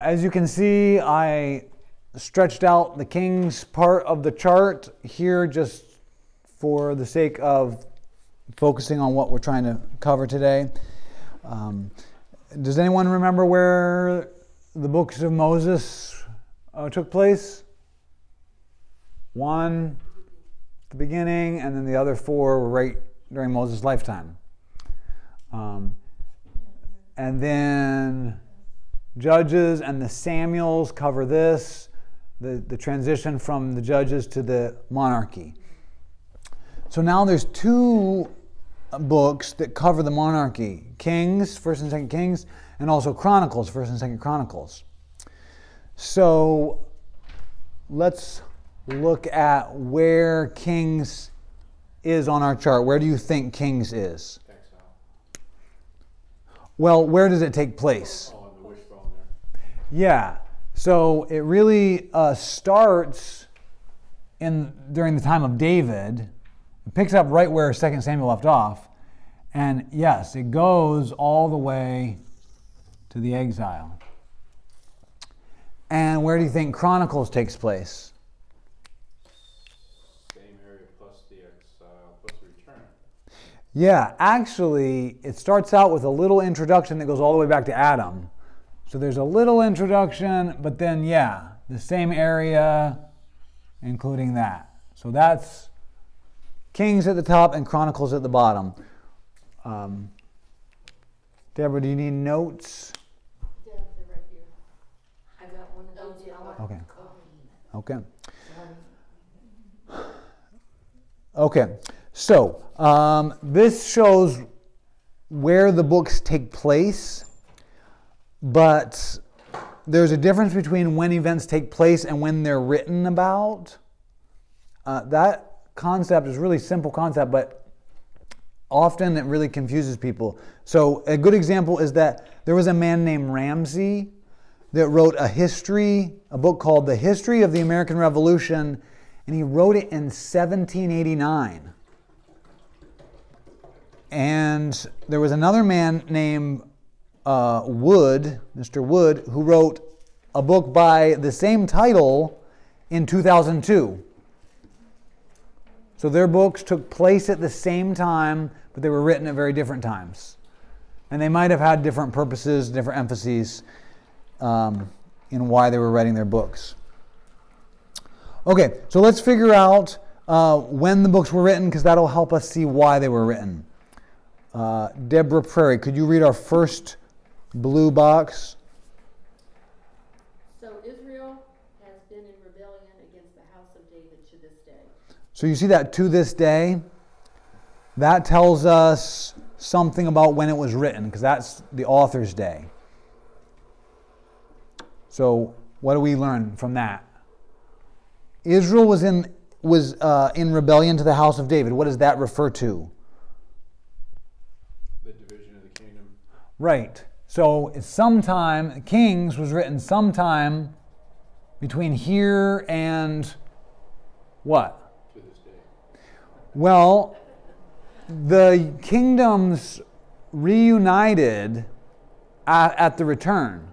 As you can see, I stretched out the Kings part of the chart here just for the sake of focusing on what we're trying to cover today. Does anyone remember where the books of Moses took place? One at the beginning, and then the other four were right during Moses' lifetime. And then Judges and the Samuels cover this, the transition from the Judges to the monarchy. So now there's two books that cover the monarchy: Kings, 1st and 2nd Kings, and also Chronicles, 1st and 2nd Chronicles. So let's look at where Kings is on our chart. Where do you think Kings is? Well, where does it take place? Oh, in the wishbone there. Yeah, so it really starts during the time of David. It picks up right where 2 Samuel left off. And yes, it goes all the way to the exile. And where do you think Chronicles takes place? Same area plus the exile plus the return. Yeah, actually, it starts out with a little introduction that goes all the way back to Adam. So there's a little introduction, but then, yeah, the same area, including that. So that's Kings at the top and Chronicles at the bottom. Deborah, do you need notes? Yeah, they're right here. I got one of those. Okay. Okay. So this shows where the books take place, but there's a difference between when events take place and when they're written about. That concept is a really simple concept, but often it really confuses people. So a good example is that there was a man named Ramsey that wrote a book called The History of the American Revolution, and he wrote it in 1789. And there was another man named Wood, Mr. Wood, who wrote a book by the same title in 2002. So their books took place at the same time, but they were written at very different times. And they might have had different purposes, different emphases in why they were writing their books. Okay, so let's figure out when the books were written, because that'll help us see why they were written. Deborah Prairie, could you read our first blue box? So Israel has been in rebellion against the house of David to this day. So you see that "to this day"? That tells us something about when it was written, because that's the author's day. So what do we learn from that? Israel was in rebellion to the house of David. What does that refer to? The division of the kingdom. Right. So Kings was written sometime between here and what? To this day. Well, the kingdoms reunited at the return.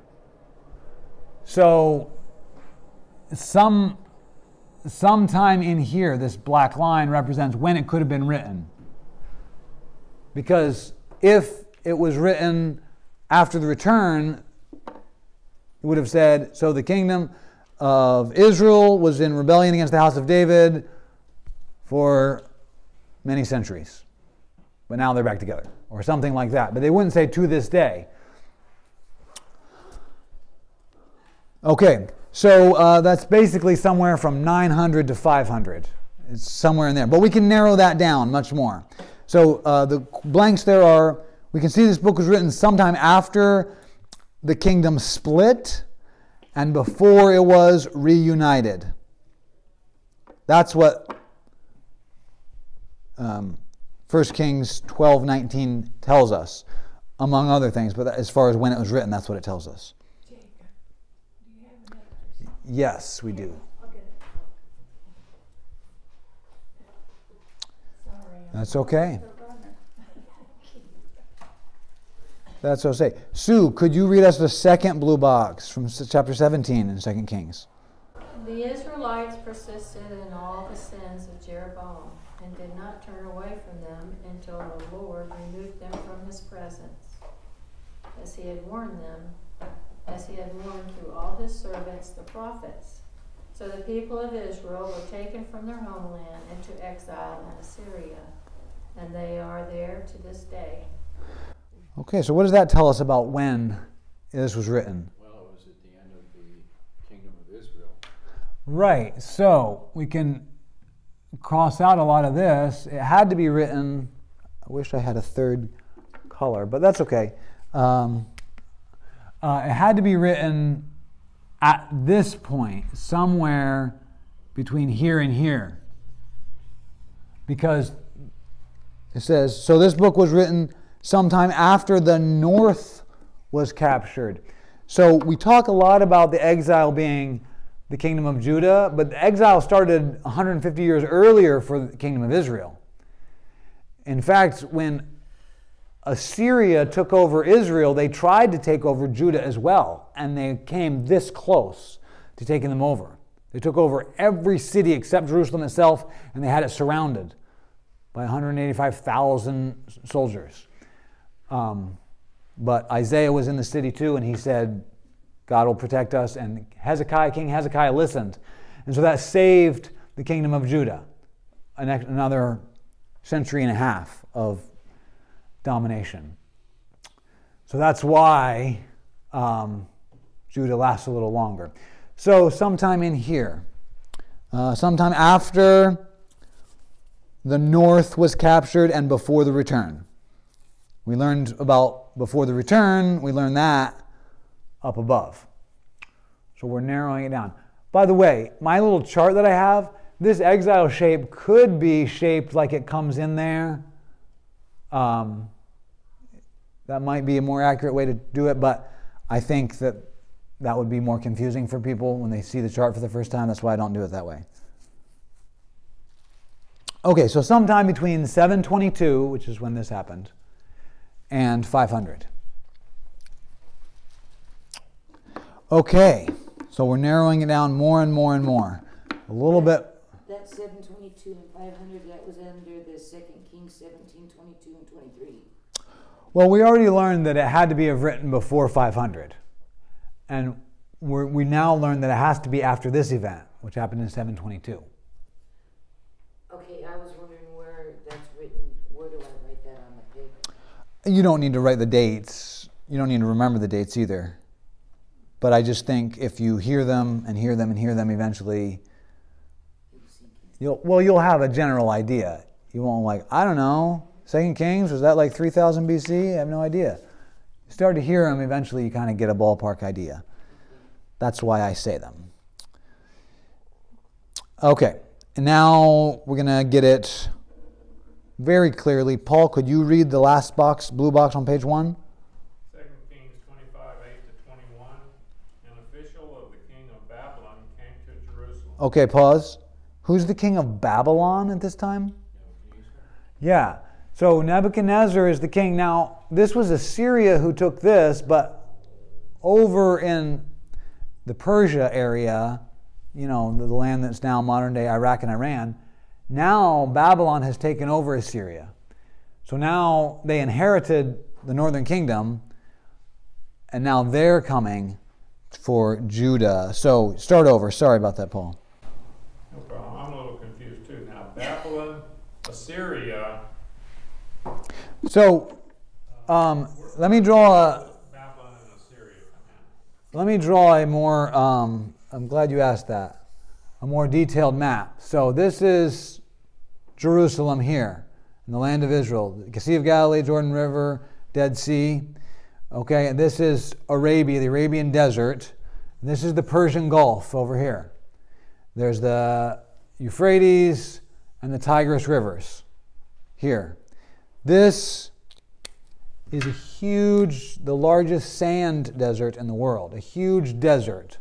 So sometime in here, this black line represents when it could have been written. Because if it was written after the return, it would have said, so the kingdom of Israel was in rebellion against the house of David for many centuries. But now they're back together, or something like that. But they wouldn't say "to this day." Okay, so that's basically somewhere from 900 to 500. It's somewhere in there. But we can narrow that down much more. So the blanks there are, we can see this book was written sometime after the kingdom split and before it was reunited. That's what 1 Kings 12:19 tells us, among other things. But as far as when it was written, that's what it tells us. Jacob, do you have an address? Yes, we do. I'll get it. Sorry. That's okay. That's what I say. Sue, could you read us the second blue box from chapter 17 in 2 Kings? The Israelites persisted in all the sins of Jeroboam and did not turn away from them until the Lord removed them from his presence, as he had warned through all his servants the prophets. So the people of Israel were taken from their homeland into exile in Assyria, and they are there to this day. Okay, so what does that tell us about when this was written? Well, it was at the end of the kingdom of Israel. Right, so we can cross out a lot of this. It had to be written, I wish I had a third color, but that's okay. It had to be written at this point, somewhere between here and here. Because it says, so this book was written sometime after the north was captured. So we talk a lot about the exile being the kingdom of Judah, but the exile started 150 years earlier for the kingdom of Israel. In fact, when Assyria took over Israel, they tried to take over Judah as well, and they came this close to taking them over. They took over every city except Jerusalem itself, and they had it surrounded by 185,000 soldiers. But Isaiah was in the city too, and he said, God will protect us, and King Hezekiah listened. And so that saved the kingdom of Judah, another century and a half of domination. So that's why Judah lasts a little longer. So sometime in here, sometime after the north was captured and before the return. We learned about before the return, we learned that up above. So we're narrowing it down. By the way, my little chart that I have, this exile shape could be shaped like it comes in there. That might be a more accurate way to do it, but I think that that would be more confusing for people when they see the chart for the first time. That's why I don't do it that way. Okay, so sometime between 722, which is when this happened, and 500. Okay, so we're narrowing it down more and more and more. A little bit. That 722 and 500, that was under the 2 Kings 17, 22, and 23. Well, we already learned that it had to be written before 500. And we now learn that it has to be after this event, which happened in 722. Okay, I was wondering where that's written. Where do I write that on the paper? You don't need to write the dates. You don't need to remember the dates either. But I just think if you hear them and hear them and hear them eventually, you'll have a general idea. You won't like, I don't know, 2 Kings, was that like 3000 BC? I have no idea. You start to hear them, eventually you kind of get a ballpark idea. That's why I say them. Okay, and now we're going to get it very clearly. Paul, could you read the last box, blue box on page 1? 2 Kings 25, 8 to 21. An official of the king of Babylon came to Jerusalem. Okay, pause. Who's the king of Babylon at this time? Yeah. So Nebuchadnezzar is the king. Now, this was Assyria who took this, but over in the Persia area, you know, the land that's now modern-day Iraq and Iran, now Babylon has taken over Assyria. So now they inherited the northern kingdom, and now they're coming for Judah. So start over. Sorry about that, Paul. No problem. I'm a little confused too. Now, Babylon, Assyria. So let me draw a. Babylon and Assyria come in. Let me draw a more. I'm glad you asked that. A more detailed map. So this is Jerusalem here, in the land of Israel, the Sea of Galilee, Jordan River, Dead Sea. Okay, and this is Arabia, the Arabian Desert. And this is the Persian Gulf over here. There's the Euphrates and the Tigris rivers here. This is a huge, the largest sand desert in the world, a huge desert.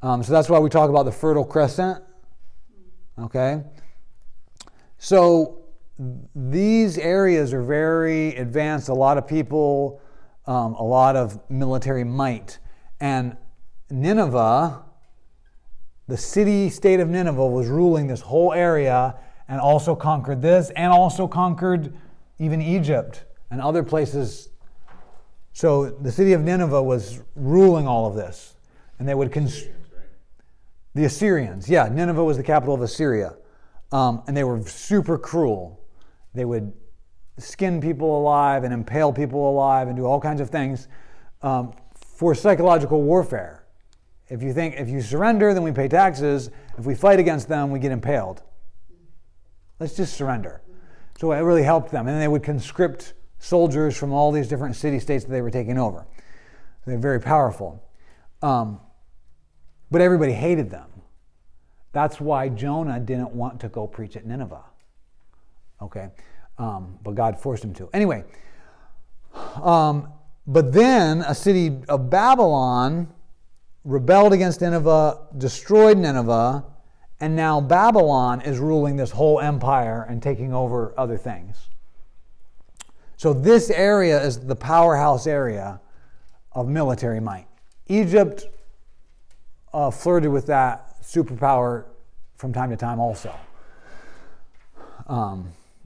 So that's why we talk about the Fertile Crescent. Okay? So these areas are very advanced. A lot of people a lot of military might. And Nineveh, the city-state of Nineveh, was ruling this whole area and also conquered this and also conquered even Egypt and other places. So the city of Nineveh was ruling all of this. And they would... The Assyrians, yeah. Nineveh was the capital of Assyria. And they were super cruel. They would skin people alive and impale people alive and do all kinds of things for psychological warfare. If you surrender, then we pay taxes. If we fight against them, we get impaled. Let's just surrender. So it really helped them. And then they would conscript soldiers from all these different city-states that they were taking over. They're very powerful. But everybody hated them. That's why Jonah didn't want to go preach at Nineveh. Okay? But God forced him to. Anyway, but then a city of Babylon rebelled against Nineveh, destroyed Nineveh, and now Babylon is ruling this whole empire and taking over other things. So this area is the powerhouse area of military might. Egypt flirted with that superpower from time to time also.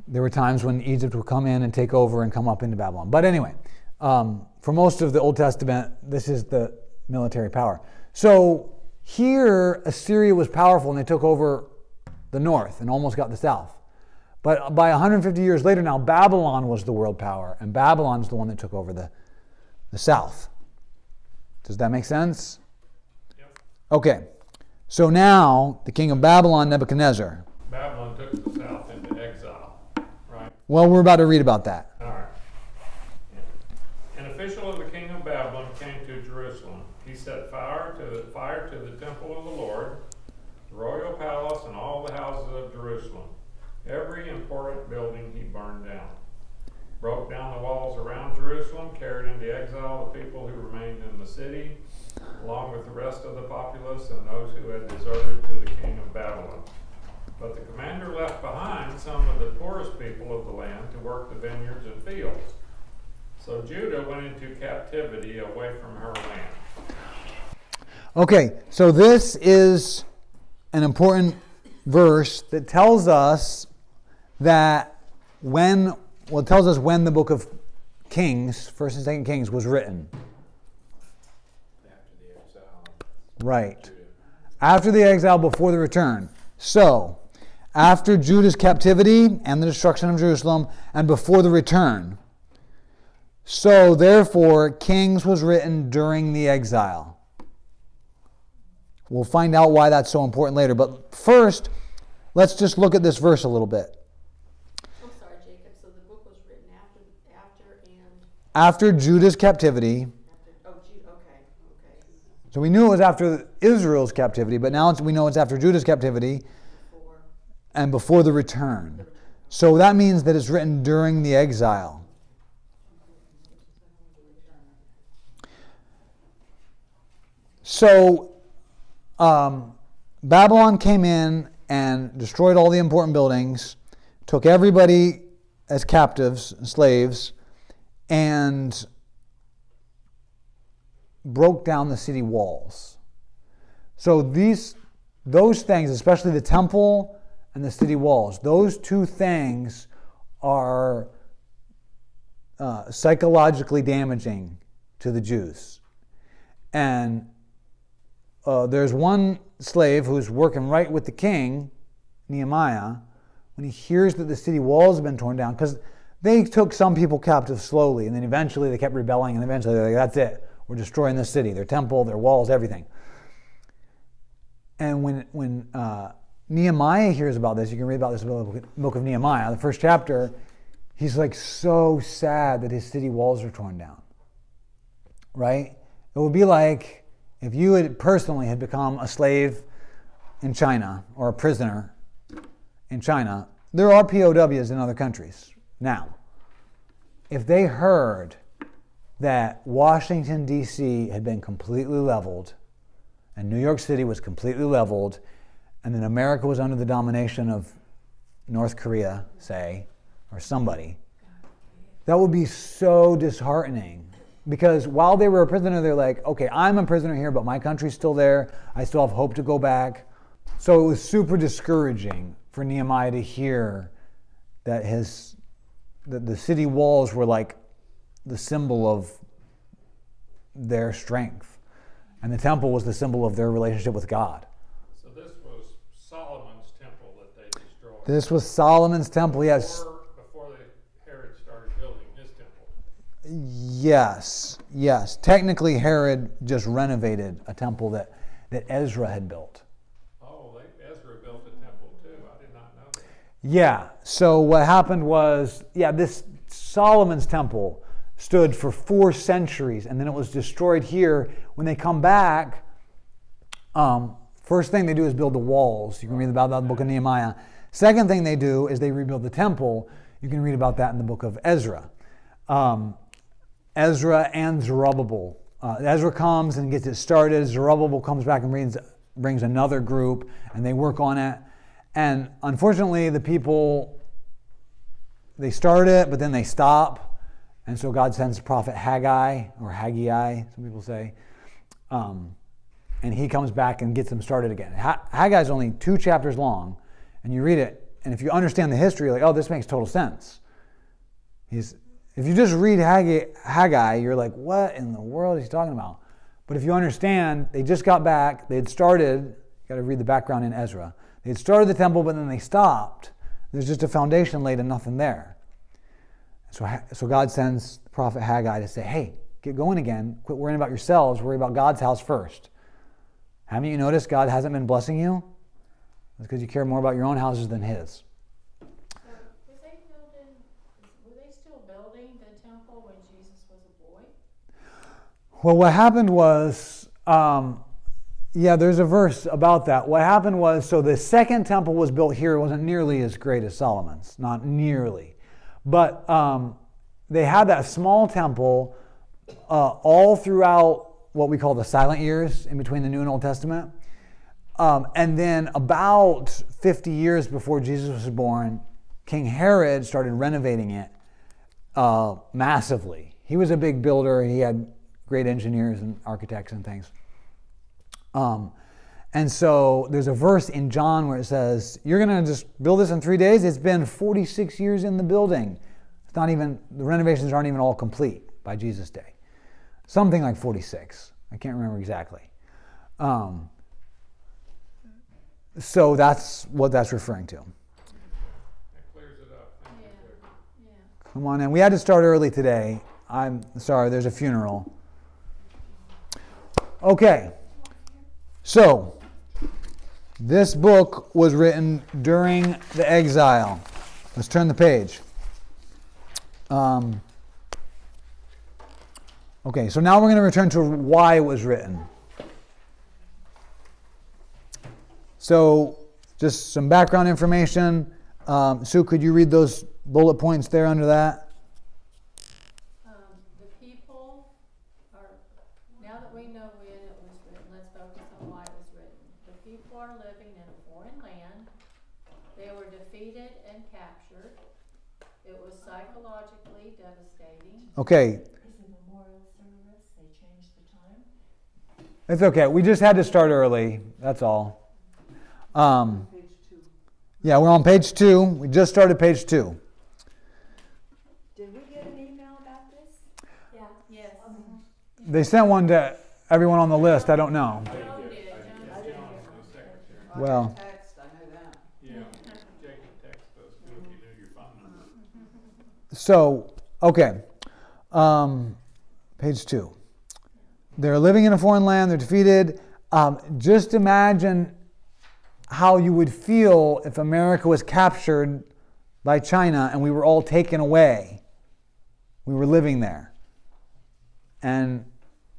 There were times when Egypt would come in and take over and come up into Babylon. But anyway, for most of the Old Testament, this is the military power. So here, Assyria was powerful and they took over the north and almost got the south. But by 150 years later now, Babylon was the world power, and Babylon's the one that took over the south. Does that make sense? Yep. Okay. So now, the king of Babylon, Nebuchadnezzar. Babylon took the south into exile, right? Well, we're about to read about that. All right. An official of the king of Babylon came to Jerusalem. He set fire to the temple of the Lord, the royal palace, and all the houses of Jerusalem. Every important building he burned down. Broke down the walls around Jerusalem, carried into exile the people who remained in the city, along with the rest of the populace and those who had deserted to the king of Babylon. But the commander left behind some of the poorest people of the land to work the vineyards and fields. So Judah went into captivity away from her land. Okay, so this is an important verse that tells us that it tells us when the book of Kings, 1st and 2nd Kings, was written. After the exile. Right. After the exile, before the return. So, after Judah's captivity and the destruction of Jerusalem, and before the return. So, therefore, Kings was written during the exile. We'll find out why that's so important later. But first, let's just look at this verse a little bit. I'm sorry, Jacob, so the book was written after After Judah's captivity. Okay. So we knew it was after Israel's captivity, but now we know it's after Judah's captivity and before the return. So that means that it's written during the exile. So Babylon came in and destroyed all the important buildings, took everybody as captives, slaves, and broke down the city walls. So those things, especially the temple and the city walls, those two things are psychologically damaging to the Jews. And there's one slave who's working right with the king, Nehemiah, when he hears that the city walls have been torn down, because they took some people captive slowly, and then eventually they kept rebelling, and eventually they're like, that's it. We're destroying the city, their temple, their walls, everything. And when Nehemiah hears about this, you can read about this in the book of Nehemiah, the first chapter, he's like so sad that his city walls are torn down. Right? It would be like if you had personally become a slave in China or a prisoner in China. There are POWs in other countries now. If they heard that Washington, D.C. had been completely leveled and New York City was completely leveled and then America was under the domination of North Korea, say, or somebody, that would be so disheartening because while they were a prisoner, they're like, okay, I'm a prisoner here, but my country's still there. I still have hope to go back. So it was super discouraging for Nehemiah to hear that the city walls were like the symbol of their strength, and the temple was the symbol of their relationship with God. So this was Solomon's temple that they destroyed. This was Solomon's temple, yes. Before Herod started building his temple. Yes. Technically, Herod just renovated a temple that Ezra had built. Oh, Ezra built a temple too. I did not know that. Yeah. So what happened was, this Solomon's temple stood for 4 centuries, and then it was destroyed here. When they come back, first thing they do is build the walls. You can read about that in the book of Nehemiah. Second thing they do is they rebuild the temple. You can read about that in the book of Ezra. Ezra and Zerubbabel. Ezra comes and gets it started. Zerubbabel comes back and brings another group, and they work on it. And unfortunately, the people, they start it, but then they stop. And so God sends the prophet Haggai, or Haggai, some people say. And he comes back and gets them started again. Haggai is only 2 chapters long, and you read it, and if you understand the history, you're like, oh, this makes total sense. If you just read Haggai, you're like, what in the world is he talking about? But if you understand, they just got back, they had started, you got to read the background in Ezra. They had started the temple, but then they stopped. There's just a foundation laid and nothing there. So God sends the prophet Haggai to say, hey, get going again. Quit worrying about yourselves. Worry about God's house first. Haven't you noticed God hasn't been blessing you? It's because you care more about your own houses than his. So were they still building the temple when Jesus was a boy? Well, what happened was, there's a verse about that. What happened was, so the second temple was built here. It wasn't nearly as great as Solomon's. Not nearly. But they had that small temple all throughout what we call the silent years in between the New and Old Testament. And then about 50 years before Jesus was born, King Herod started renovating it massively. He was a big builder. He had great engineers and architects and things. And so there's a verse in John where it says, you're going to just build this in 3 days? It's been 46 years in the building. It's not even, the renovations aren't even all complete by Jesus' day. Something like 46. I can't remember exactly. So that's what that's referring to. That clears it up. Thank you. Yeah. Come on in. We had to start early today. I'm sorry, there's a funeral. Okay. So, this book was written during the exile. Let's turn the page. Okay, so now we're going to return to why it was written. So, just some background information. Sue, could you read those bullet points there under that? The people are, now that we know when it was written, let's focus on why it was written. The people are living in a foreign land. They were defeated and captured. It was psychologically devastating. Okay. Is a memorial service, they changed the time? It's okay. We just had to start early. That's all. Page 2. Yeah, we're on page 2. We just started page 2. Did we get an email about this? Yeah. Yes. They sent one to everyone on the list. I don't know. I did. I did. John, the secretary. Well, Text, I know that. Yeah. Jacob texted us too if you knew your phone number. so, okay. Page 2. They're living in a foreign land. They're defeated. Just imagine how you would feel if America was captured by China and we were all taken away. We were living there. And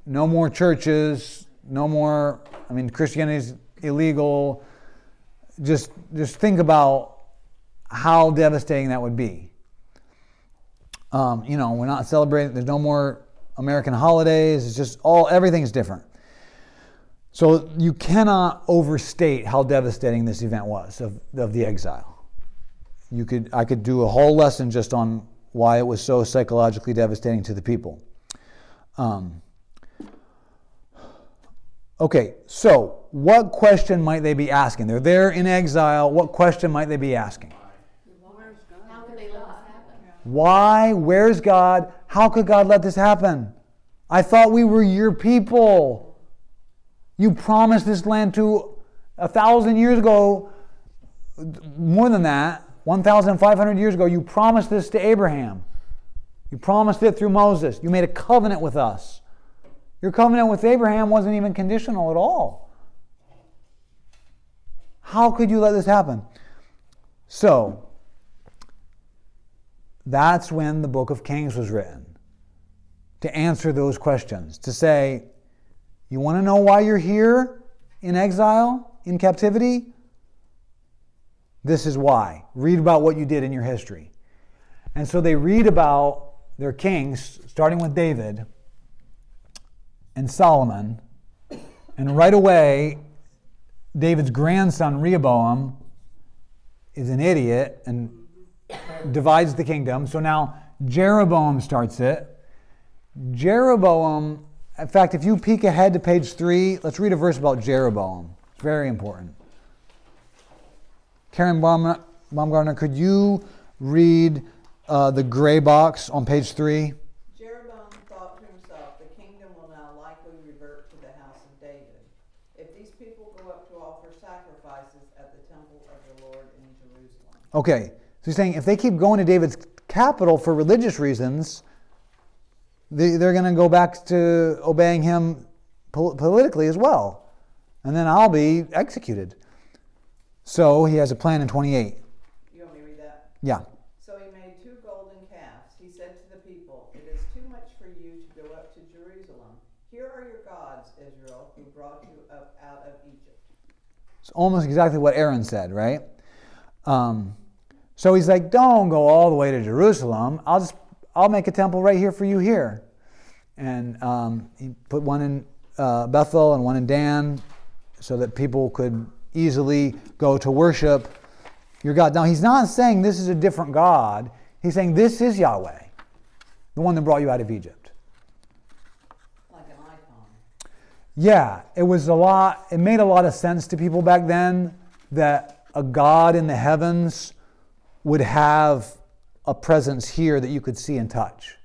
no more churches, no more, Christianity is illegal. Just think about how devastating that would be. We're not celebrating, there's no more American holidays. It's just everything's different. So you cannot overstate how devastating this event was of the exile. I could do a whole lesson just on why it was so psychologically devastating to the people. Okay, so what question might they be asking? They're there in exile. What question might they be asking? How could they let this happen? Why? Where's God? How could God let this happen? I thought we were your people. You promised this land to 1,000 years ago, more than that, 1,500 years ago, you promised this to Abraham. You promised it through Moses. You made a covenant with us. Your covenant with Abraham wasn't even conditional at all. How could you let this happen? So, that's when the book of Kings was written. To answer those questions. To say, you want to know why you're here in exile, in captivity? This is why. Read about what you did in your history. And so they read about their kings, starting with David and Solomon. And right away, David's grandson, Rehoboam, is an idiot and divides the kingdom. So now Jeroboam starts it. Jeroboam, in fact, if you peek ahead to page 3, let's read a verse about Jeroboam. It's very important. Karen Baumgartner, could you read the gray box on page 3? Jeroboam thought to himself, the kingdom will now likely revert to the house of David. If these people go up to offer sacrifices at the temple of the Lord in Jerusalem. Okay, so he's saying if they keep going to David's capital for religious reasons, they're going to go back to obeying him politically as well. And then I'll be executed. So he has a plan in 28. You want me to read that? Yeah. So he made 2 golden calves. He said to the people, it is too much for you to go up to Jerusalem. Here are your gods, Israel, who brought you up out of Egypt. It's almost exactly what Aaron said, right? So he's like, don't go all the way to Jerusalem. I'll make a temple right here for you here. And he put one in Bethel and one in Dan so that people could easily go to worship your God. Now, he's not saying this is a different God. He's saying this is Yahweh, the one that brought you out of Egypt. Like an icon. Yeah, it made a lot of sense to people back then that a God in the heavens would have a presence here that you could see and touch.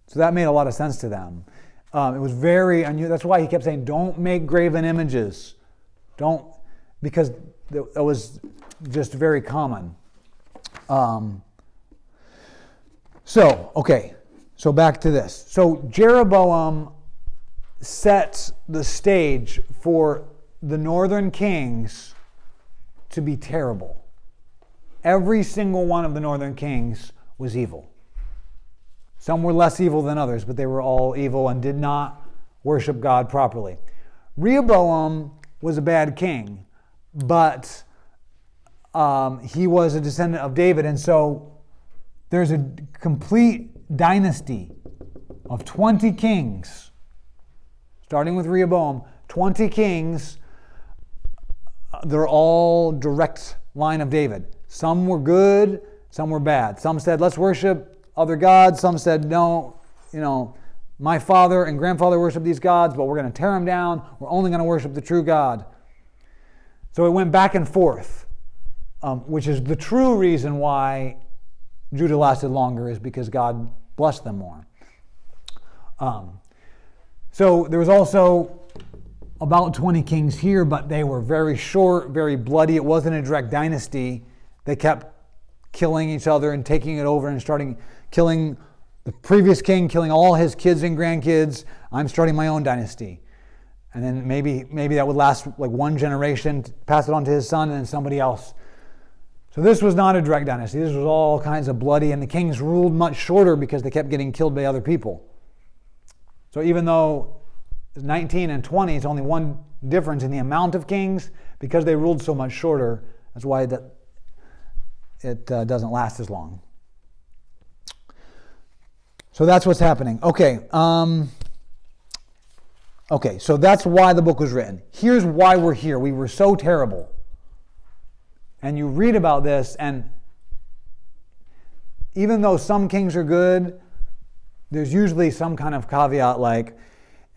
So that made a lot of sense to them. It was very unusual. That's why he kept saying, don't make graven images. Don't, because it was just very common. So back to this. So Jeroboam sets the stage for the northern kings to be terrible. Every single one of the northern kings was evil. Some were less evil than others, but they were all evil and did not worship God properly. Rehoboam was a bad king, but he was a descendant of David, and so there's a complete dynasty of 20 kings, starting with Rehoboam, 20 kings. They're all direct line of David. Some were good, some were bad. Some said, let's worship other gods. Some said, no, my father and grandfather worshiped these gods, but we're going to tear them down. We're only going to worship the true God. So it went back and forth, which is the true reason why Judah lasted longer, is because God blessed them more. So there was also about 20 kings here, but they were very short, very bloody. It wasn't a direct dynasty. They kept killing each other and taking it over and starting killing the previous king, killing all his kids and grandkids. I'm starting my own dynasty. And then maybe that would last like one generation, pass it on to his son and then somebody else. So this was not a direct dynasty. This was all kinds of bloody, and the kings ruled much shorter because they kept getting killed by other people. So even though 19 and 20 is only one difference in the amount of kings, because they ruled so much shorter, that's why it doesn't last as long. So that's what's happening. Okay, so that's why the book was written. Here's why we're here. We were so terrible. And you read about this, and even though some kings are good, there's usually some kind of caveat like,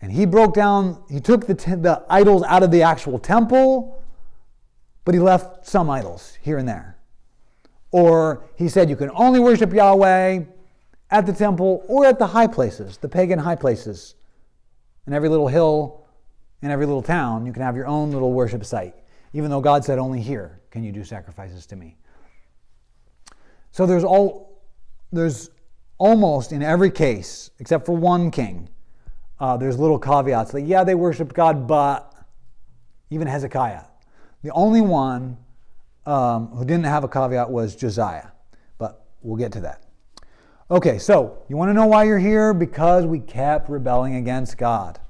and he took the idols out of the actual temple, but he left some idols here and there. Or he said you can only worship Yahweh at the temple or at the high places, the pagan high places. In every little hill, in every little town, you can have your own little worship site, even though God said only here can you do sacrifices to me. So there's almost in every case, except for one king, there's little caveats like, yeah, they worshiped God, but even Hezekiah. The only one who didn't have a caveat was Josiah, but we'll get to that. Okay, so you want to know why you're here? Because we kept rebelling against God.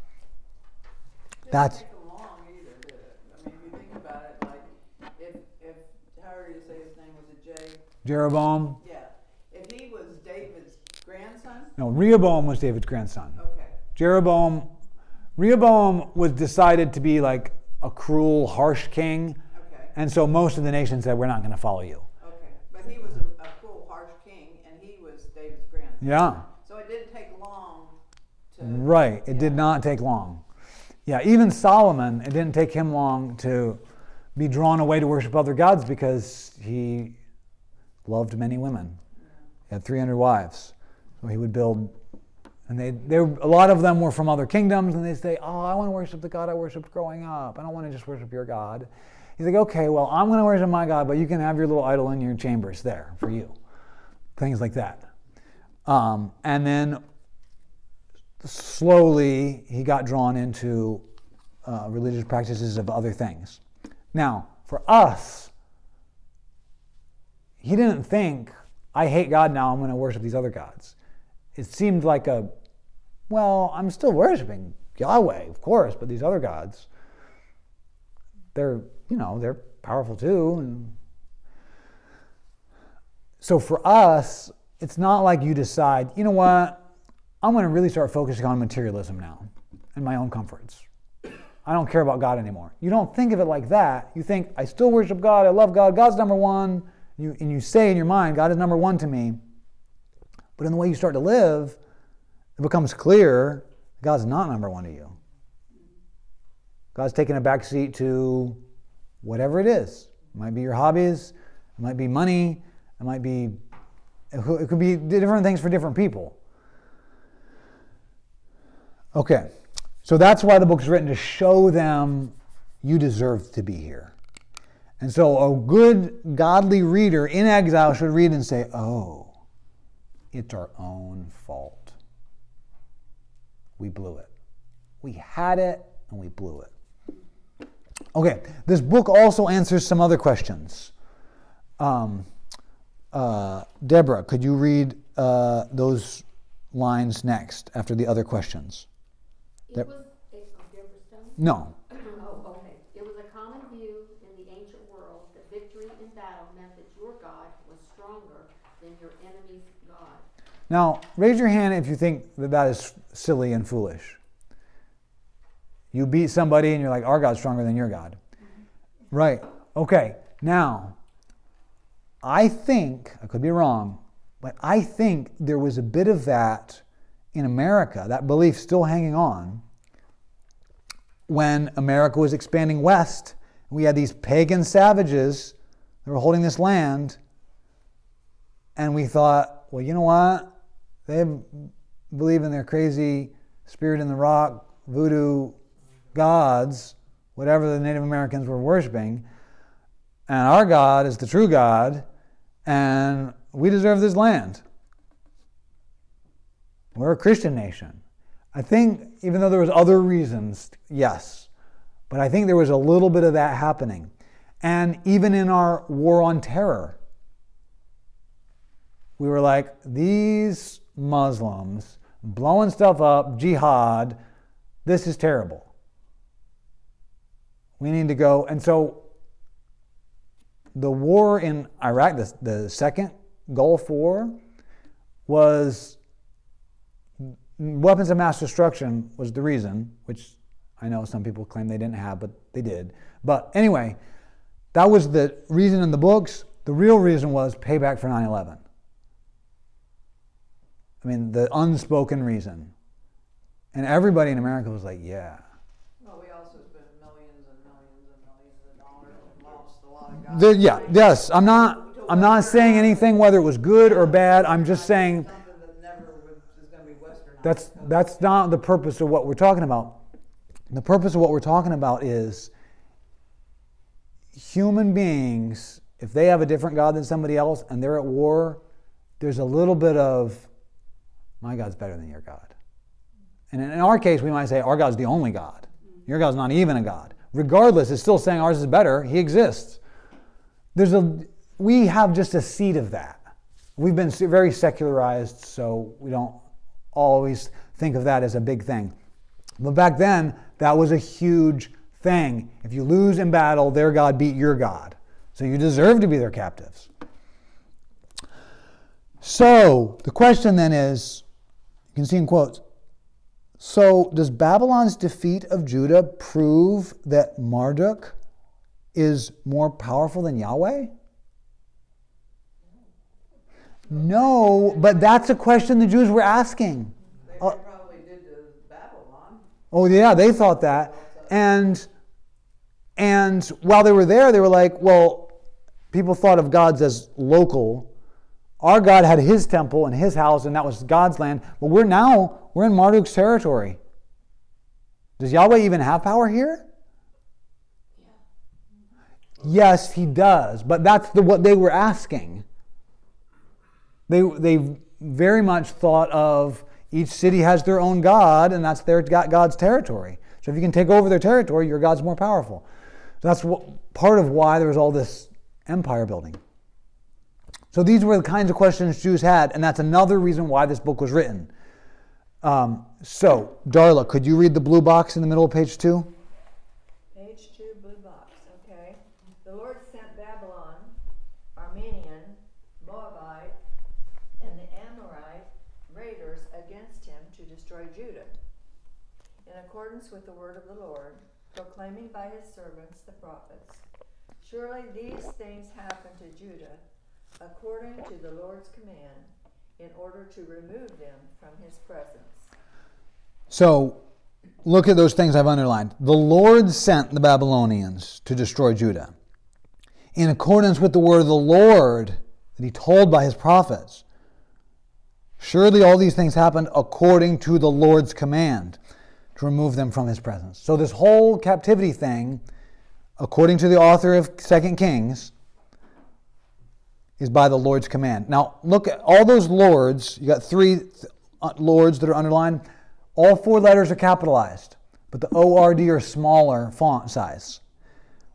That's. Didn't take them long either, did it? I mean, if you think about it, like if however you say his name was a J. Jeroboam. Yeah, if he was David's grandson. No, Rehoboam was David's grandson. Okay. Rehoboam was decided to be like a cruel, harsh king, Okay. and so most of the nation said, we're not going to follow you. Okay, but he was a cruel, harsh king, and he was David's grandson. Yeah. So it didn't take long to. Right, it did not take long. Yeah, even Solomon, it didn't take him long to be drawn away to worship other gods because he loved many women. He had 300 wives. So he would build, and a lot of them were from other kingdoms, and they'd say, oh, I want to worship the God I worshipped growing up. I don't want to just worship your God. He's like, okay, well, I'm going to worship my God, but you can have your little idol in your chambers there for you. Things like that. And then slowly he got drawn into religious practices of other things. Now, for us, he didn't think, I hate God now, I'm going to worship these other gods. It seemed like I'm still worshiping Yahweh, of course, but these other gods, they're powerful too. And so for us, it's not like you decide, you know what, I'm going to really start focusing on materialism now and my own comforts. I don't care about God anymore. You don't think of it like that. You think, I still worship God, I love God, God's number one. And you say in your mind, God is number one to me. But in the way you start to live, it becomes clear God's not number one to you. God's taking a back seat to whatever it is. It might be your hobbies, it might be money, it could be different things for different people. Okay, so that's why the book's written, to show them you deserve to be here. And so a good, godly reader in exile should read and say, oh, it's our own fault. We blew it. We had it and we blew it. Okay, this book also answers some other questions. Deborah, could you read those lines next after the other questions? It was, Deborah Stone? No. Oh, okay. It was a common view in the ancient world that victory in battle meant that your God was stronger than your enemy's God. Now, raise your hand if you think that is silly and foolish. You beat somebody and you're like, our God's stronger than your God. Mm-hmm. Right. Okay. Now, I think, I could be wrong, but I think there was a bit of that in America, that belief still hanging on, when America was expanding west. We had these pagan savages that were holding this land, and we thought, well, you know what? They believe in their crazy spirit in the rock, voodoo gods, whatever the Native Americans were worshiping, and our God is the true God, and we deserve this land. We're a Christian nation. I think, even though there was other reasons, yes, but I think there was a little bit of that happening. And even in our war on terror, we were like, these Muslims blowing stuff up, jihad, this is terrible. We need to go. And so the war in Iraq, the second Gulf War, was weapons of mass destruction was the reason, which I know some people claim they didn't have, but they did. But anyway, that was the reason in the books. The real reason was payback for 9/11. I mean, the unspoken reason. And everybody in America was like, yeah. Well, we also spent millions and millions and millions of dollars and lost a lot of guys. Yeah, yes. I'm not saying anything whether it was good or bad. I'm just saying Something that never is going to be westernized. that's not the purpose of what we're talking about. The purpose of what we're talking about is human beings, if they have a different God than somebody else and they're at war, there's a little bit of, my God's better than your God. And in our case, we might say, our God's the only God. Your God's not even a God. Regardless, it's still saying ours is better. He exists. We have just a seed of that. We've been very secularized, so we don't always think of that as a big thing. But back then, that was a huge thing. If you lose in battle, their God beat your God. So you deserve to be their captives. So the question then is, you can see in quotes, so does Babylon's defeat of Judah prove that Marduk is more powerful than Yahweh? No, but that's a question the Jews were asking. They probably did to Babylon. Oh yeah, they thought that. And while they were there, they were like, well, people thought of gods as local. Our God had his temple and his house, and that was God's land. But we're in Marduk's territory. Does Yahweh even have power here? Yes, he does. But that's what they were asking. They very much thought of each city has their own God, and that's God's territory. So if you can take over their territory, your God's more powerful. That's part of why there was all this empire building. So these were the kinds of questions Jews had, and that's another reason why this book was written. So, Darla, could you read the blue box in the middle of page 2? Page 2, blue box, okay. The Lord sent Babylon, Armenian, Moabite, and the Amorite raiders against him to destroy Judah. In accordance with the word of the Lord, proclaiming by his servants the prophets, surely these things happened to Judah according to the Lord's command, in order to remove them from his presence. So, look at those things I've underlined. The Lord sent the Babylonians to destroy Judah, in accordance with the word of the Lord that he told by his prophets. Surely all these things happened according to the Lord's command, to remove them from his presence. So this whole captivity thing, according to the author of 2 Kings, is by the Lord's command. Now, look at all those lords. You got 3 lords that are underlined. All 4 letters are capitalized, but the ORD are smaller font size.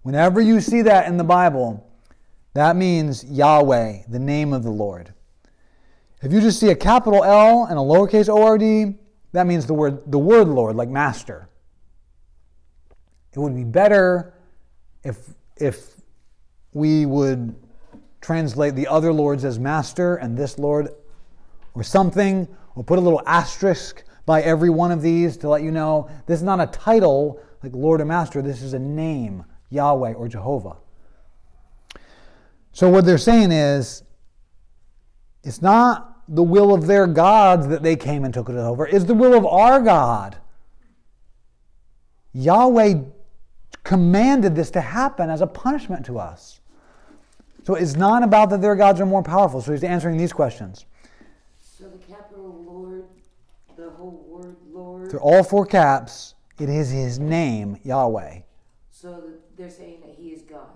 Whenever you see that in the Bible, that means Yahweh, the name of the Lord. If you just see a capital L and a lowercase ORD, that means the word Lord, like master. It would be better if we would translate the other lords as master and this Lord or something, or put a little asterisk by every one of these to let you know this is not a title like Lord or Master, this is a name, Yahweh or Jehovah. So what they're saying is, it's not the will of their gods that they came and took it over, it's the will of our God. Yahweh commanded this to happen as a punishment to us. So it's not about that their gods are more powerful. So he's answering these questions. So the capital Lord, the whole word Lord. They're all 4 caps. It is his name, Yahweh. So they're saying that he is God.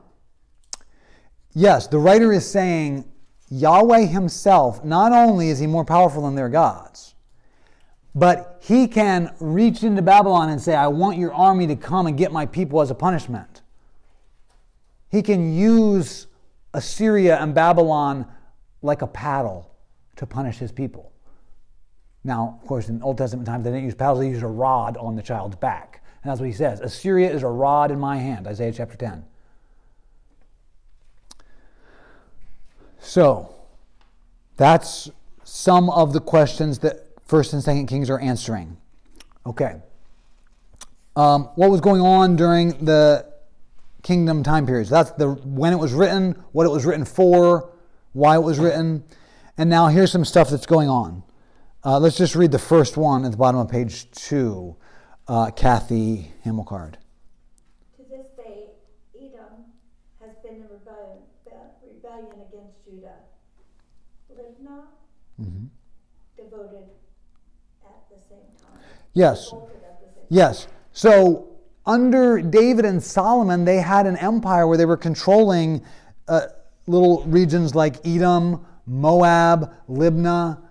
Yes, the writer is saying Yahweh himself, not only is he more powerful than their gods, but he can reach into Babylon and say, I want your army to come and get my people as a punishment. He can use Assyria and Babylon like a paddle to punish his people. Now, of course, in Old Testament times, they didn't use paddles, they used a rod on the child's back. And that's what he says. Assyria is a rod in my hand, Isaiah chapter 10. So, that's some of the questions that 1st and 2nd Kings are answering. Okay. What was going on during the kingdom time periods? That's when it was written, what it was written for, why it was written. And now here's some stuff that's going on. Let's just read the first one at the bottom of page 2, Kathy Hamilcard. To this day, Edom has been in rebellion against Judah. Libnah devoted at the same time. Yes. Revolted at the same Yes. So under David and Solomon, they had an empire where they were controlling little regions like Edom, Moab, Libnah.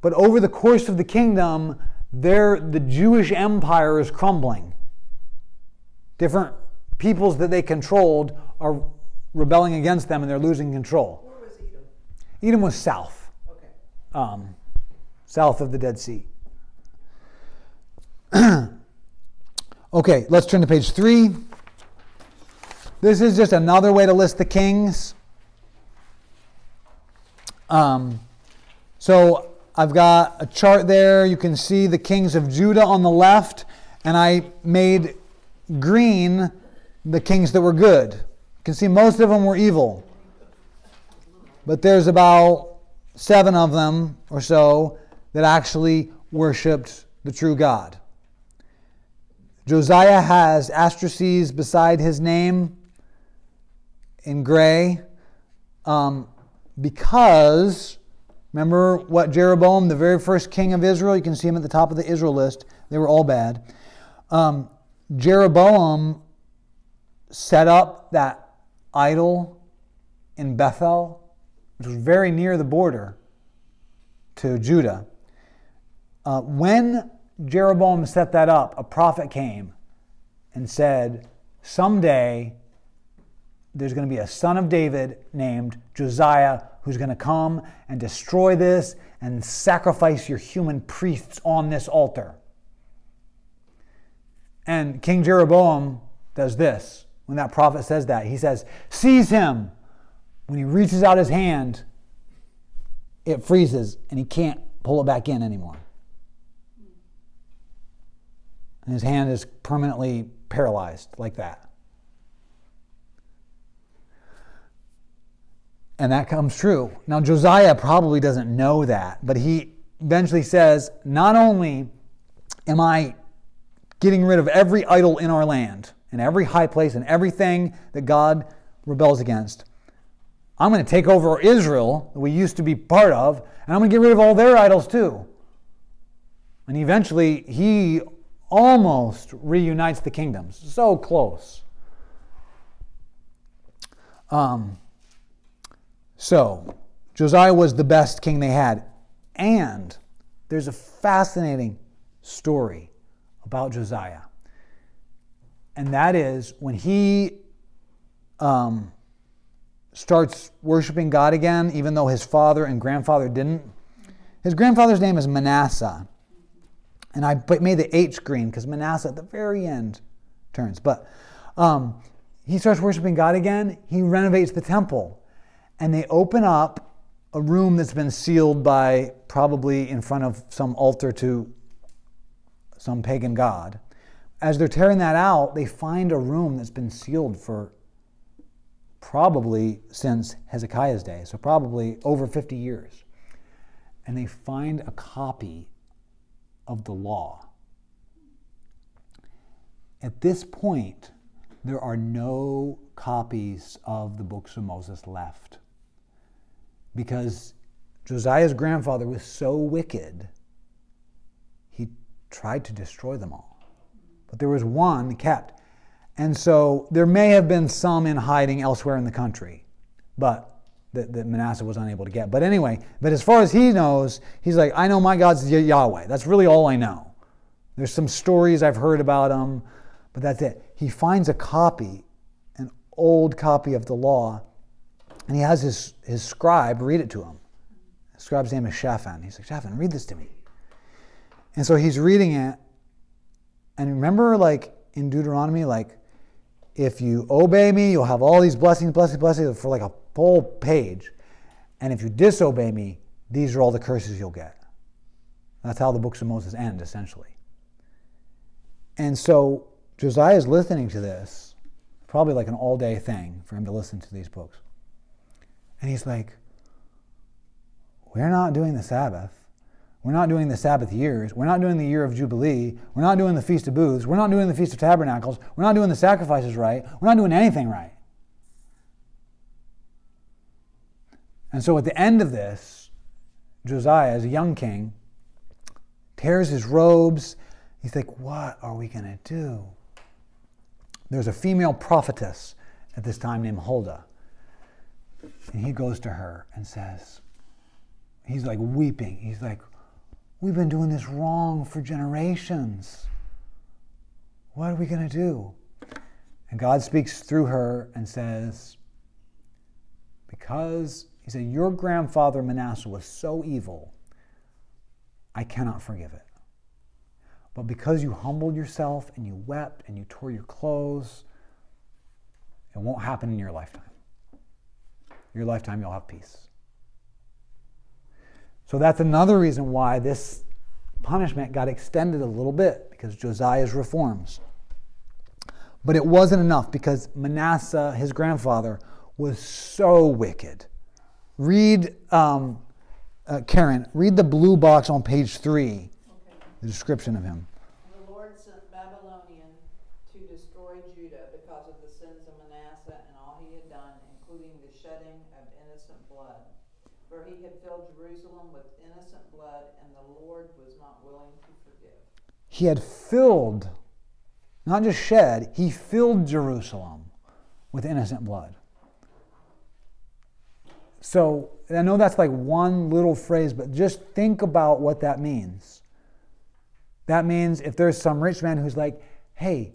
But over the course of the kingdom, the Jewish empire is crumbling. Different peoples that they controlled are rebelling against them and they're losing control. Where was Edom? Edom was south. Okay. South of the Dead Sea. Okay, let's turn to page 3. This is just another way to list the kings. So I've got a chart there. You can see the kings of Judah on the left, and I made green the kings that were good. You can see most of them were evil. But there's about 7 of them or so that actually worshipped the true God. Josiah has asterisks beside his name in gray because, remember what Jeroboam, the very first king of Israel, you can see him at the top of the Israel list. They were all bad. Jeroboam set up that idol in Bethel, which was very near the border to Judah. When Jeroboam set that up, a prophet came and said, someday there's going to be a son of David named Josiah who's going to come and destroy this and sacrifice your human priests on this altar. And King Jeroboam does this. When that prophet says that, he says, seize him. When he reaches out his hand, it freezes and he can't pull it back in anymore. And his hand is permanently paralyzed like that. And that comes true. Now, Josiah probably doesn't know that, but he eventually says, not only am I getting rid of every idol in our land, and every high place, and everything that God rebels against, I'm going to take over Israel, that we used to be part of, and I'm going to get rid of all their idols too. And eventually, he almost reunites the kingdoms. So close. So, Josiah was the best king they had. And there's a fascinating story about Josiah. And that is when he starts worshiping God again, even though his father and grandfather didn't. His grandfather's name is Manasseh. And I made the H green because Manasseh at the very end turns. But he starts worshiping God again. He renovates the temple. And they open up a room that's been sealed by probably in front of some altar to some pagan god. As they're tearing that out, they find a room that's been sealed for probably since Hezekiah's day, so probably over 50 years. And they find a copy of the law. At this point, there are no copies of the books of Moses left, because Josiah's grandfather was so wicked, he tried to destroy them all. But there was one kept. And so there may have been some in hiding elsewhere in the country, but that Manasseh was unable to get. But anyway, but as far as he knows, he's like, I know my God's Yahweh. That's really all I know. There's some stories I've heard about him, but that's it. He finds a copy, an old copy of the law, and he has his scribe read it to him. The scribe's name is Shaphan. He's like, Shaphan, read this to me. And so he's reading it. And remember, like in Deuteronomy, like, if you obey me, you'll have all these blessings for like a whole page. And if you disobey me, these are all the curses you'll get. That's how the books of Moses end, essentially. And so Josiah is listening to this, probably like an all-day thing for him to listen to these books. And he's like, we're not doing the Sabbath. We're not doing the Sabbath years. We're not doing the year of Jubilee. We're not doing the Feast of Booths. We're not doing the Feast of Tabernacles. We're not doing the sacrifices right. We're not doing anything right. And so at the end of this, Josiah, as a young king, tears his robes. He's like, what are we going to do? There's a female prophetess at this time named Huldah. And he goes to her and says, he's like weeping. He's like, we've been doing this wrong for generations. What are we going to do? And God speaks through her and says, because, he said, your grandfather Manasseh was so evil, I cannot forgive it. But because you humbled yourself and you wept and you tore your clothes, it won't happen in your lifetime. Your lifetime, you'll have peace. So that's another reason why this punishment got extended a little bit, because Josiah's reforms. But it wasn't enough, because Manasseh, his grandfather, was so wicked. Read, Karen, read the blue box on page 3, the description of him. The Lord sent Babylonian to destroy Judah because of the sins of Manasseh and all he had done, including the shedding of innocent blood. For he had filled Jerusalem with innocent blood, and the Lord was not willing to forgive. He had filled, not just shed, he filled Jerusalem with innocent blood. So, I know that's like one little phrase, but just think about what that means. That means if there's some rich man who's like, hey,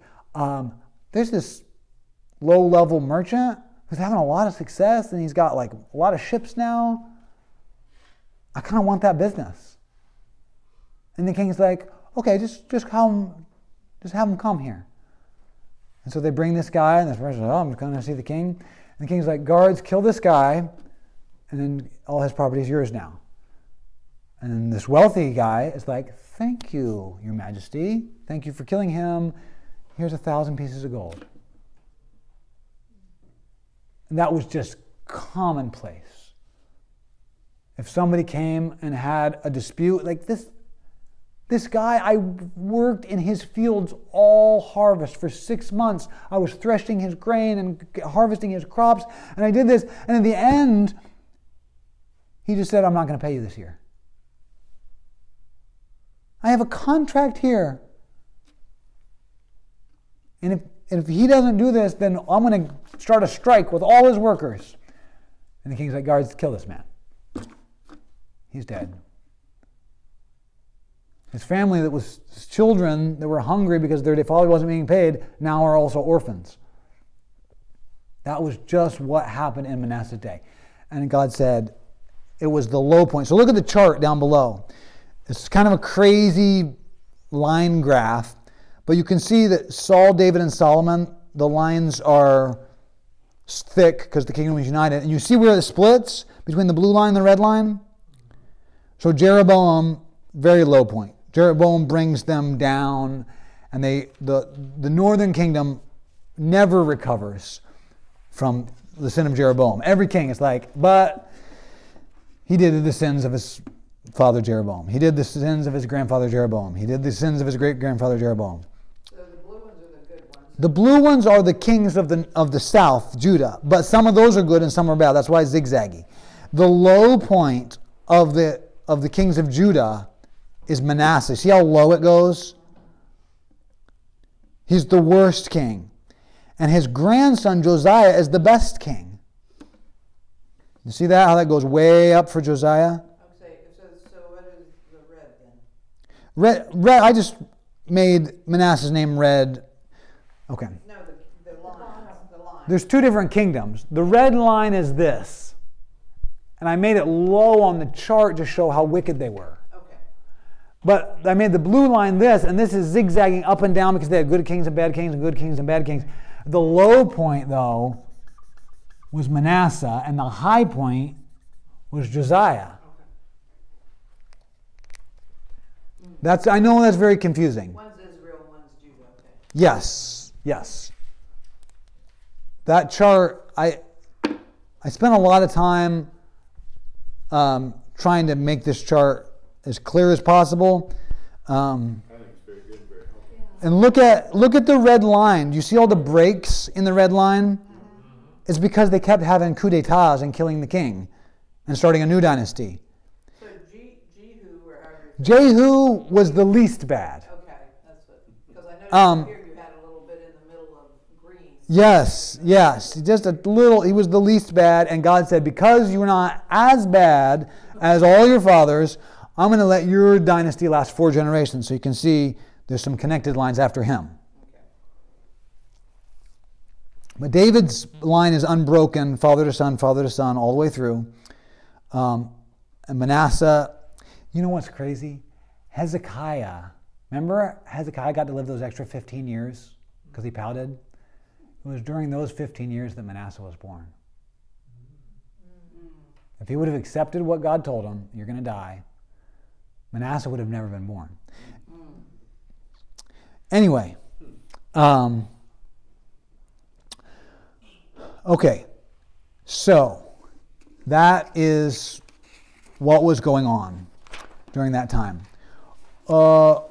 there's this low-level merchant who's having a lot of success and he's got like a lot of ships now. I kind of want that business. And the king's like, okay, just have him come here. And so they bring this guy, and this person says, oh, I'm going to see the king. And the king's like, guards, kill this guy, and then all his property is yours now. And then this wealthy guy is like, thank you, your majesty. Thank you for killing him. Here's 1,000 pieces of gold. And that was just commonplace. If somebody came and had a dispute like this guy, I worked in his fields all harvest for 6 months. I was threshing his grain and harvesting his crops, and I did this. And in the end, he just said, I'm not going to pay you this year. I have a contract here. And if he doesn't do this, then I'm going to start a strike with all his workers. And the king's like, guards, kill this man. He's dead. His family, that was his children that were hungry because their father wasn't being paid, now are also orphans. That was just what happened in Manasseh's day. And God said it was the low point. So look at the chart down below. It's kind of a crazy line graph, but you can see that Saul, David, and Solomon, the lines are thick because the kingdom was united. And you see where it splits between the blue line and the red line? So Jeroboam, very low point. Jeroboam brings them down, and the northern kingdom never recovers from the sin of Jeroboam. Every king is like, but he did the sins of his father Jeroboam. He did the sins of his grandfather Jeroboam. He did the sins of his great-grandfather Jeroboam. So the blue ones are the good ones. The blue ones are the kings of the south, Judah. But some of those are good and some are bad. That's why it's zigzaggy. The low point of the kings of Judah is Manasseh. See how low it goes? He's the worst king. And his grandson Josiah is the best king. You see that? How that goes way up for Josiah? Okay, so what is the red then? Red. I just made Manasseh's name red. Okay. No, the line. There's two different kingdoms. The red line is this. And I made it low on the chart to show how wicked they were. Okay. But I made the blue line this, and this is zigzagging up and down because they had good kings and bad kings and good kings and bad kings. The low point, though, was Manasseh, and the high point was Josiah. Okay. I know that's very confusing. One's Israel, one's Judah. Okay. Yes. That chart, I spent a lot of time trying to make this chart as clear as possible. I think it's very good and very helpful. And look at the red line. Do you see all the breaks in the red line? It's because they kept having coup d'etats and killing the king and starting a new dynasty. So Jehu, or however. Jehu was the least bad. Okay, that's what, because I noticed here you had a little bit in the middle of green. Yes, just a little. He was the least bad, and God said, because you're not as bad as all your fathers, I'm going to let your dynasty last 4 generations. So you can see there's some connected lines after him. But David's line is unbroken, father to son, all the way through. And Manasseh, you know what's crazy? Hezekiah, remember Hezekiah got to live those extra 15 years because he pouted? It was during those 15 years that Manasseh was born. If he would have accepted what God told him, you're going to die, Manasseh would have never been born. Anyway, okay, so that is what was going on during that time.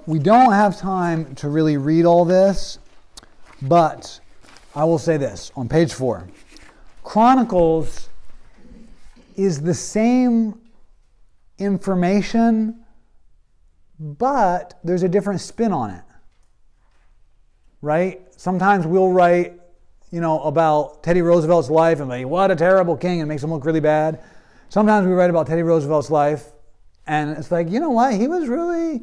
We don't have time to really read all this, but I will say this on page 4. Chronicles is the same information, but there's a different spin on it, right? Sometimes we'll write, about Teddy Roosevelt's life and like, what a terrible king, and it makes him look really bad. Sometimes we write about Teddy Roosevelt's life and it's like, you know what, he was really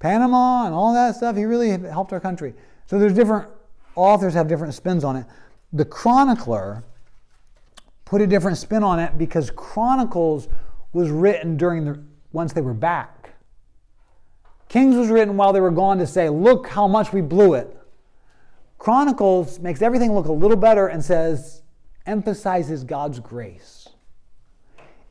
Panama and all that stuff. He really helped our country. So there's different authors have different spins on it. The chronicler put a different spin on it because Chronicles was written once they were back. Kings was written while they were gone to say, look how much we blew it. Chronicles makes everything look a little better and emphasizes God's grace.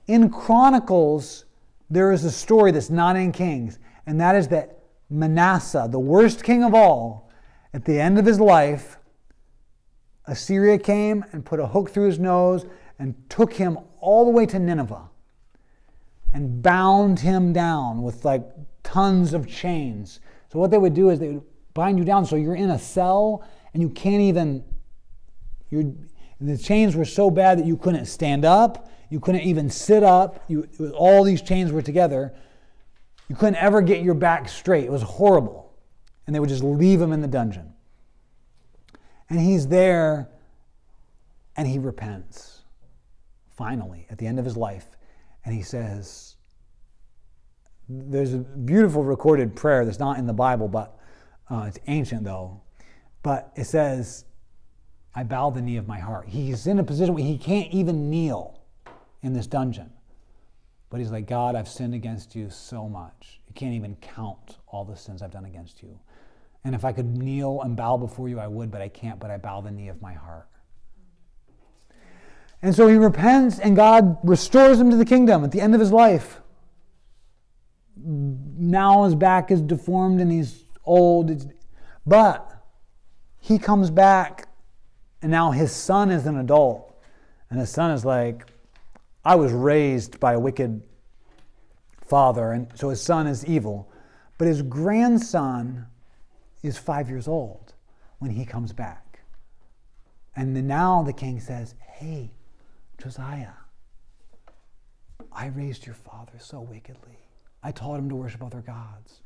In Chronicles, there is a story that's not in Kings, and that is that Manasseh, the worst king of all, at the end of his life, Assyria came and put a hook through his nose and took him all the way to Nineveh and bound him down with like tons of chains. So what they would do is they would bind you down so you're in a cell and you can't even, the chains were so bad that you couldn't stand up, you couldn't even sit up, all these chains were together. You couldn't ever get your back straight. It was horrible. And they would just leave him in the dungeon. And he's there and he repents, finally, at the end of his life. And he says, there's a beautiful recorded prayer that's not in the Bible, but it's ancient though. But it says, I bow the knee of my heart. He's in a position where he can't even kneel in this dungeon. But he's like, God, I've sinned against you so much. You can't even count all the sins I've done against you. And if I could kneel and bow before you, I would, but I can't, but I bow the knee of my heart. And so he repents, and God restores him to the kingdom at the end of his life. Now his back is deformed and he's old. But he comes back, and now his son is an adult. And his son is like, I was raised by a wicked father, and so his son is evil. But his grandson is 5 years old when he comes back. And then now the king says, hey, Josiah, I raised your father so wickedly. I taught him to worship other gods.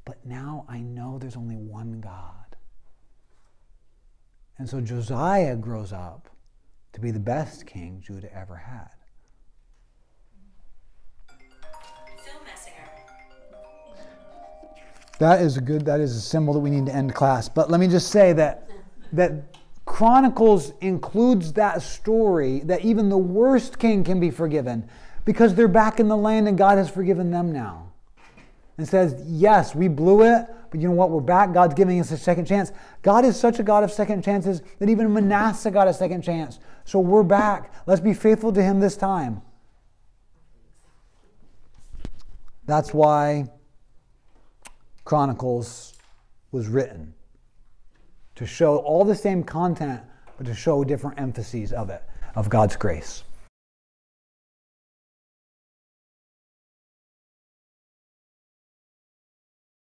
But now I know there's only one God. And so Josiah grows up to be the best king Judah ever had. That is a symbol that we need to end class. But let me just say that Chronicles includes that story that even the worst king can be forgiven because they're back in the land and God has forgiven them now. And says, yes, we blew it, but you know what? We're back. God's giving us a second chance. God is such a God of second chances that even Manasseh got a second chance. So we're back. Let's be faithful to him this time. That's why Chronicles was written, to show all the same content, but to show different emphases of it, of God's grace.